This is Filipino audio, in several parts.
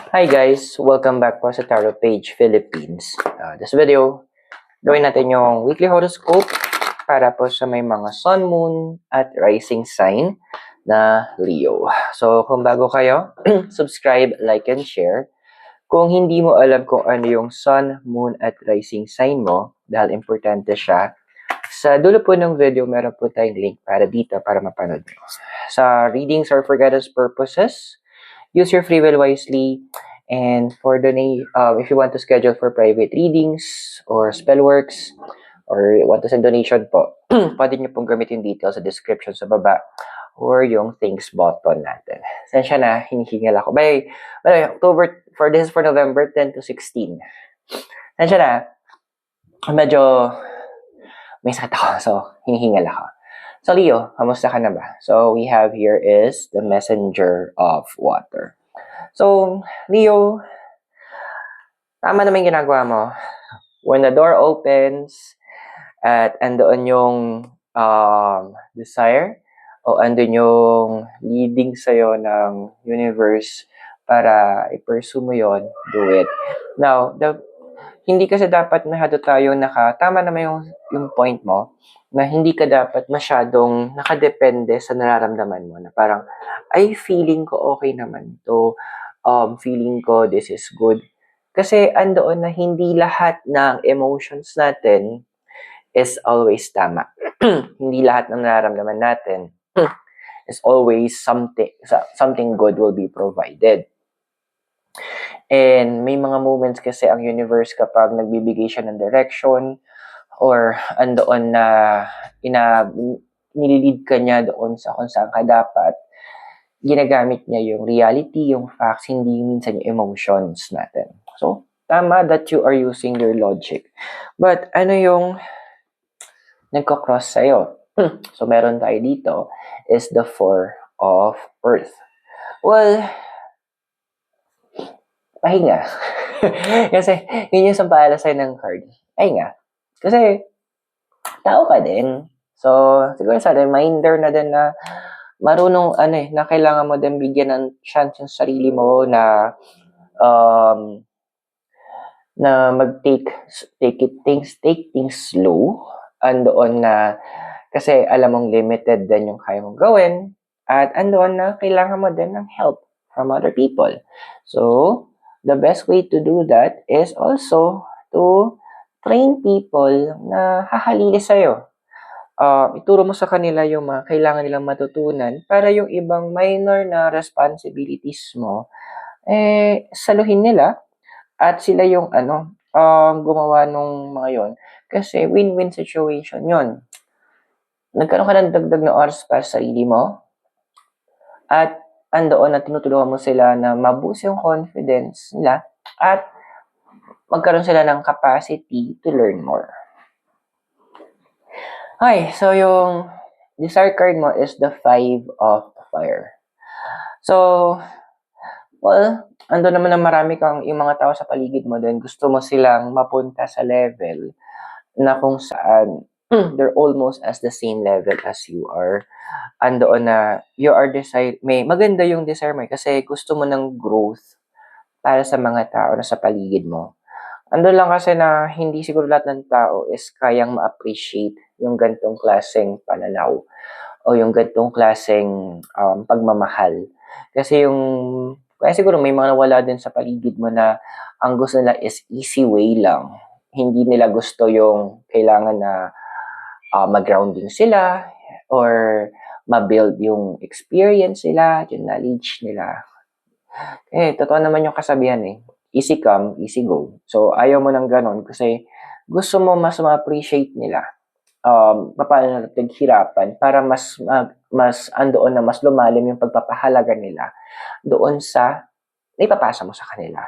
Hi guys! Welcome back po sa Tarot Page Philippines. This video, gawin natin yung weekly horoscope para po sa may mga sun, moon, at rising sign na Leo. So kung bago kayo, subscribe, like, and share. Kung hindi mo alam kung ano yung sun, moon, at rising sign mo, dahil importante siya, sa dulo po ng video, meron po tayong link para dito para mapanood nyo. Sa readings or for guidance purposes, use your free will wisely. And for if you want to schedule for private readings or spell works or want to send donation po, pwede nyo pong gamitin details sa description sa baba or yung thanks button natin. Sensya na, hinihingal ako. By this is for November 10 to 16. Sensya na, medyo may sakit ako, so hinihingal ako. So Leo, kamusta ka na ba? So we have here is the messenger of water. So, Leo, tama naman yung ginagawa mo. When the door opens at andoon yung desire o andun yung leading sa'yo ng universe para i-pursue mo yon, do it. Now, hindi kasi dapat masyado tayo tama naman yung point mo, na hindi ka dapat masyadong nakadepende sa nararamdaman mo, na parang, ay, feeling ko okay naman to, feeling ko this is good. Kasi andoon na hindi lahat ng emotions natin is always tama. Hindi lahat ng nararamdaman natin is always something good will be provided. And may mga moments kasi ang universe kapag nagbibigay siya ng direction or andoon na nililid ka niya doon sa kung saan ka dapat, ginagamit niya yung reality, yung facts, hindi minsan yung emotions natin. So, tama that you are using your logic. But ano yung nagko-cross sa'yo? So, meron tayo dito is the Four of Earth. Well, pahinga. Kasi, yun yung sampala sa'yo ng card. Pahinga. Kasi, tao ka din. So, siguro sa reminder na din na marunong, na kailangan mo din bigyan ng chance yung sarili mo na take things slow. Andoon na, kasi alam mong limited din yung kaya mong gawin. At andoon na, kailangan mo din ng help from other people. So, the best way to do that is also to train people na hahalili sa'yo. Ituro mo sa kanila yung mga kailangan nilang matutunan para yung ibang minor na responsibilities mo, saluhin nila at sila yung gumawa nung mga yon. Kasi win-win situation yon. Nagkaroon ka ng dagdag na oras para sa sarili mo at andoon na tinutulungan mo sila na ma-boost yung confidence nila at magkaroon sila ng capacity to learn more. Okay, so yung desire card mo is the Five of Fire. So, well, ando naman na marami kang yung mga tao sa paligid mo din, gusto mo silang mapunta sa level na kung saan they're almost as the same level as you are. Andoon na you are maganda yung desire mo kasi gusto mo ng growth para sa mga tao na sa paligid mo. Ando lang kasi na hindi siguro lahat ng tao is kayang ma-appreciate yung gantong klaseng pananaw o yung gantong klaseng pagmamahal. Kasi siguro may mga nawala din sa paligid mo na ang gusto nila is easy way lang. Hindi nila gusto yung kailangan na mag-grounding sila or ma-build yung experience nila, yung knowledge nila. Totoo naman yung kasabihan easy come, easy go. So, ayaw mo ng ganon kasi gusto mo mas ma-appreciate nila. Paano na naghirapan para mas andoon na mas lumalim yung pagpapahalaga nila doon sa ipapasa mo sa kanila.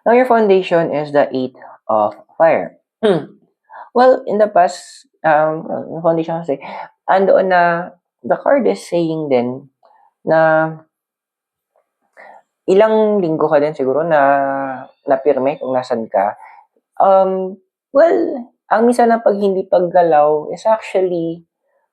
Now, your foundation is the Eight of Fire. Well, in the past, foundation kasi, andoon na the card is saying din na ilang linggo ka din siguro na napirme kung nasan ka. Well, ang minsan na hindi paggalaw is actually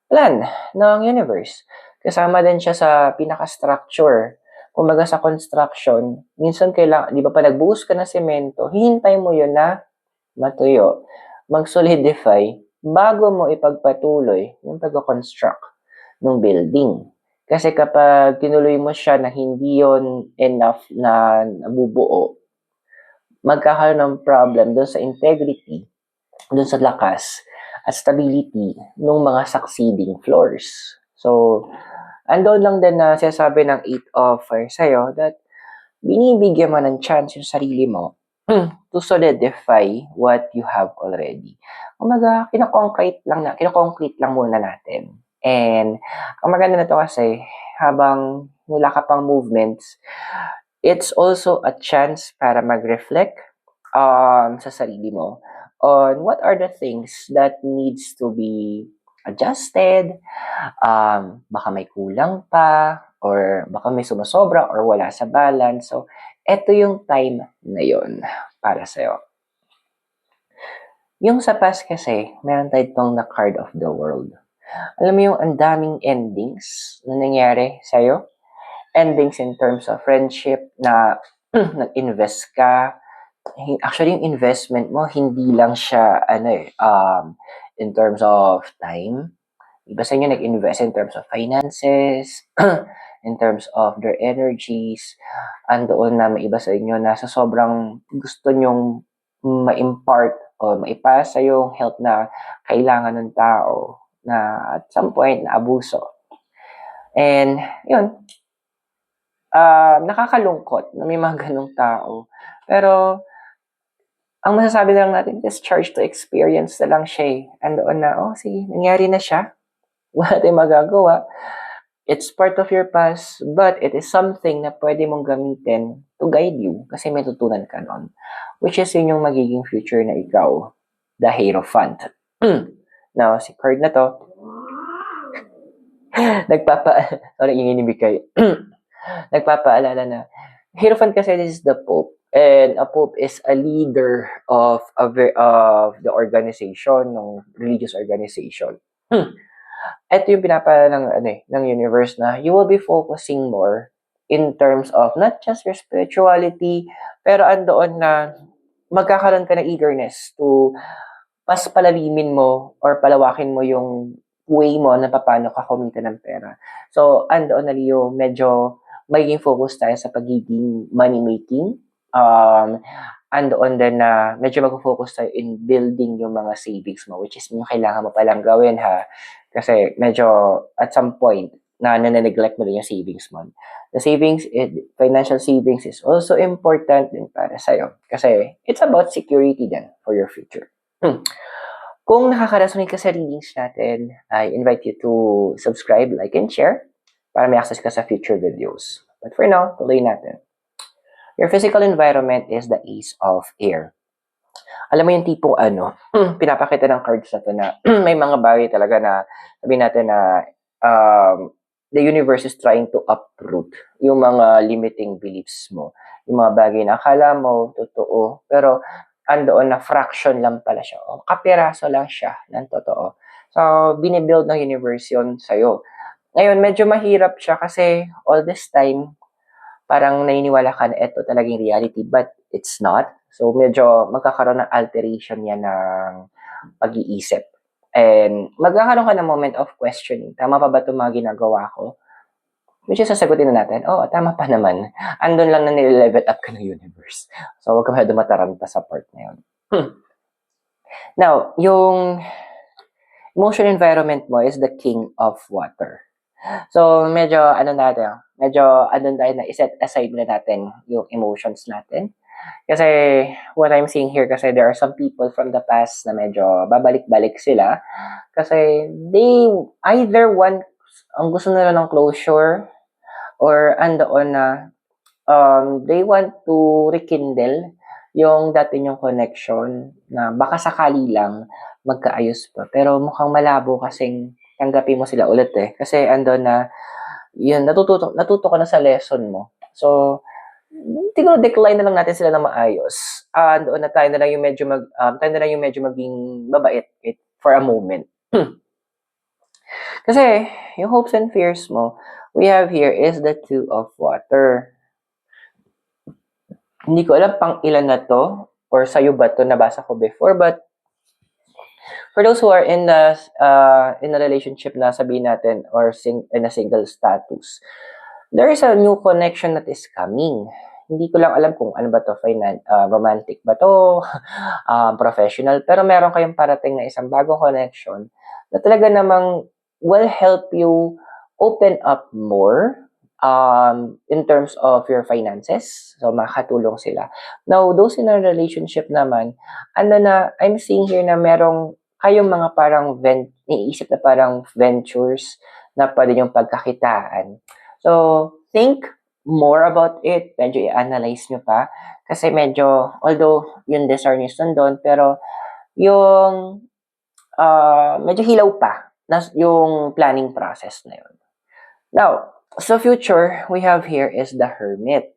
plan ng universe. Kasama din siya sa pinaka-structure Kumbaga sa construction, minsan kailangan, di ba pa nagbuhos ka ng semento, hihintay mo yun na matuyo, mag-solidify, bago mo ipagpatuloy yung pag-construct ng building. Kasi kapag tinuloy mo siya na hindi yon enough na nabubuo, magkakaroon ng problem doon sa integrity, doon sa lakas at stability ng mga succeeding floors. So, andun lang din na sinasabi ng 8 of Fire sa'yo that binibigyan mo ng chance yung sarili mo to solidify what you have already. Kumaga, kinakoncrete lang muna natin. And, ang maganda na to kasi, habang wala ka pang movements, it's also a chance para mag-reflect sa sarili mo on what are the things that needs to be adjusted, baka may kulang pa, or baka may sumasobra or wala sa balance. So, eto yung time na yon para sa'yo. Yung sa past kasi, meron tayo itong na card of the world. Alam mo yung ang daming endings na nangyari sa'yo? Endings in terms of friendship na nag-invest ka. Actually, yung investment mo, hindi lang siya, in terms of time. Iba sa inyo nag-invest in terms of finances, in terms of their energies. Andoon na may iba sa inyo na sa sobrang gusto nyong ma-impart o maipasa yung health na kailangan ng tao na at some point na abuso. And yun, nakakalungkot na may mga ganong tao. Pero ang masasabi lang natin is charge to experience na lang siya eh. Andoon na, sige, nangyari na siya. Wala tayong magagawa. It's part of your past, but it is something na pwede mong gamitin to guide you kasi may tutunan ka nun. Which is yun yung magiging future na ikaw, the Hierophant. Now, si card na to, nagpapaalala na, Hierophant kasi this is the Pope. And a Pope is a leader of the organization, ng religious organization. Ito yung pinapaalala ng universe na you will be focusing more in terms of not just your spirituality, pero andoon na magkakaroon ka ng eagerness to mas palalimin mo or palawakin mo yung way mo na paano ka kumita ng pera. So, andoon na yung medyo magiging focus tayo sa pagiging money-making. Andoon din na medyo mag-focus tayo in building yung mga savings mo, which is yung kailangan mo palang gawin ha. Kasi medyo at some point na neglect mo din yung savings mo. The financial savings is also important din para sa'yo. Kasi it's about security din for your future. Kung nakaka-resonate ka sa readings natin, I invite you to subscribe, like, and share para may access ka sa future videos. But for now, tuloy natin. Your physical environment is the Ace of Air. Alam mo yung tipong pinapakita ng cards na to na may mga bagay talaga na sabihin natin na the universe is trying to uproot yung mga limiting beliefs mo. Yung mga bagay na akala mo totoo, pero andoon na fraction lang pala siya. O kapiraso lang siya ng totoo. So, binibuild ng universe yun sa'yo. Ngayon, medyo mahirap siya kasi all this time, parang naniniwala ka na ito talagang reality, but it's not. So, medyo magkakaroon ng alteration yan ng pag-iisip. And magkakaroon ka ng moment of questioning. Tama pa ba itong mga ginagawa ko? Which is, sasagutin na natin, tama pa naman. Andun lang na nile-level up ka ng universe. So, huwag ka masyado mataranta sa part na yun. Now, yung emotional environment mo is the King of Water. So, medyo andun tayo na iset aside na natin yung emotions natin. Kasi, what I'm seeing here, kasi there are some people from the past na medyo babalik-balik sila. Kasi, they either want, ang gusto nila ng closure, or andoon na, they want to rekindle yung dati yung connection na baka sakali lang magkaayos pa. Pero mukhang malabo kasing tanggapin mo sila ulit eh. Kasi andun na, yun, natuto ka na sa lesson mo. So, siguro decline na lang natin sila na maayos. Doon na tayo na lang yung medyo maging mabait for a moment. Kasi, yung hopes and fears mo, we have here is the Two of Water. Hindi ko alam pang ilan na to, or sa'yo ba to nabasa ko before, but for those who are in a relationship na sabihin natin, or in a single status, there is a new connection that is coming. Hindi ko lang alam kung ano ba to, romantic ba to, professional, pero meron kayong parating na isang bagong connection na talaga namang will help you open up more in terms of your finances. So, makakatulong sila. Now, those in a relationship naman, I'm seeing here na merong kayong mga parang iisip na parang ventures na pwede yung pagkakitaan. So, think more about it. Medyo i-analyze nyo pa. Kasi medyo, although yung desire nyo nandun, pero yung medyo hilaw pa na yung planning process na yun. Now, sa future, we have here is the Hermit.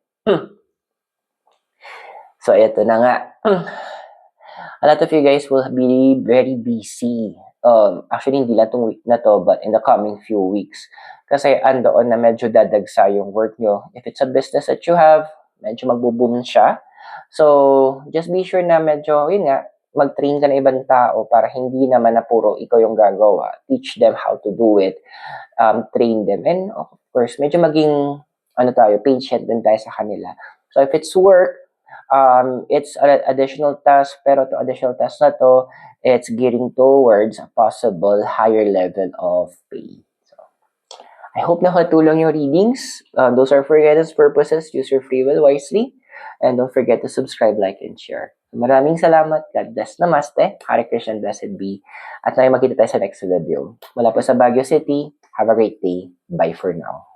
So, ito na nga. A lot of you guys will be very busy. Actually, hindi lang itong week na to, but in the coming few weeks. Kasi andoon na medyo dadagsa yung work nyo. If it's a business that you have, medyo magbo-boom siya. So, just be sure na medyo, yun nga, mag-train ka na ibang tao para hindi naman na puro ikaw yung gagawa. Teach them how to do it. Train them. And of course, medyo maging, patient din tayo sa kanila. So, if it's work, it's an additional task, pero to additional task na to, it's gearing towards a possible higher level of pay. So, I hope nakatulong yung readings. Those are for guidance purposes. Use your free will wisely. And don't forget to subscribe, like, and share. Maraming salamat. God bless. Namaste. Hare Krishna, blessed be. At tayo magkita tayo sa next video. Mula po sa Baguio City. Have a great day. Bye for now.